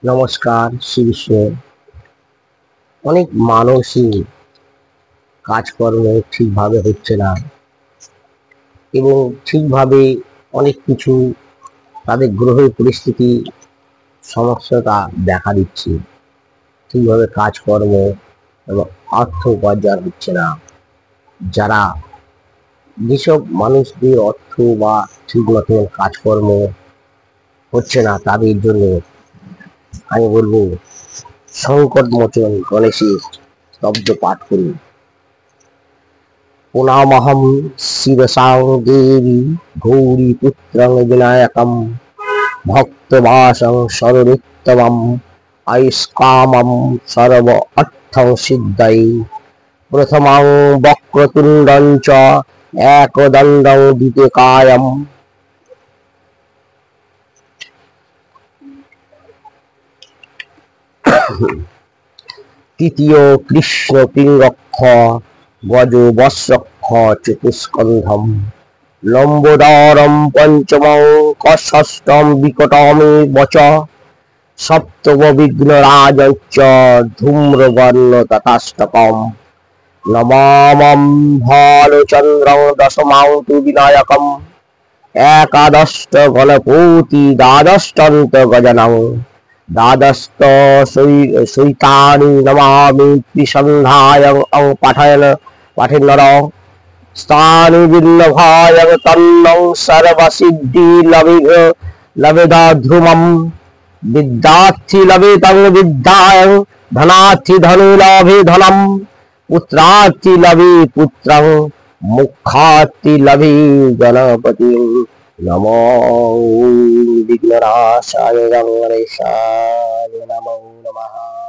নমস্কার। শীর্ষে অনেক মানুষই কাজকর্ম ঠিকভাবে হচ্ছে না এবং ঠিকভাবে অনেক কিছু তাদের গ্রহের পরিস্থিতি সমস্যাটা দেখা দিচ্ছে। ঠিকভাবে কাজকর্ম এবং অর্থ উপার্জন হচ্ছে না। যারা যেসব মানুষদের অর্থ বা ঠিক মতন কাজকর্ম হচ্ছে না তাদের জন্য আমি বলবো সংকট মোচন গণেশের স্তব্ধ পাঠ করুন। প্রণামহং শিরসাং দেবী গৌরী পুত্রং বিনায়কম ভক্তবাসং সরলোত্তমম আয়ুষ্কামম সর্ব অর্থং সিদ্ধয়ে প্রথমং বক্রতুণ্ডং চ একদণ্ডং দ্বিতীয়কায়ম তৃতীয় কৃষ্ণ পিঙ্গক্ষ গজ বস্রক্ষ চতুষ্কন্ধম লম্বোদরম পঞ্চমং ষষ্ঠম বিকটমে বচ সপ্তম বিঘ্নরাজঞ্চ ধূম্রবর্ণ তথাষ্টকম নবমম ভালচন্দ্রং দশমং তু বিনায়কম একাদষ্ট গণপতি দ্বাদষ্টন্ত গজনং দ্বাদষ্ট সৈতানি নমামি ত্রিসন্ধ্যায়ং পাঠেনর স্থানি বিল্লভায়ং তন্নং সর্বসিদ্ধি লবেদাধ্রুমম বিদ্যার্থী লবেতং বিদ্যায়ং ধনার্থী ধনু লভে ধনম পুত্রার্থী লভে পুত্রং মুখার্থী লভে গণপতি নমো বিঘ্ননাশায় গণেশায় নমো নমঃ।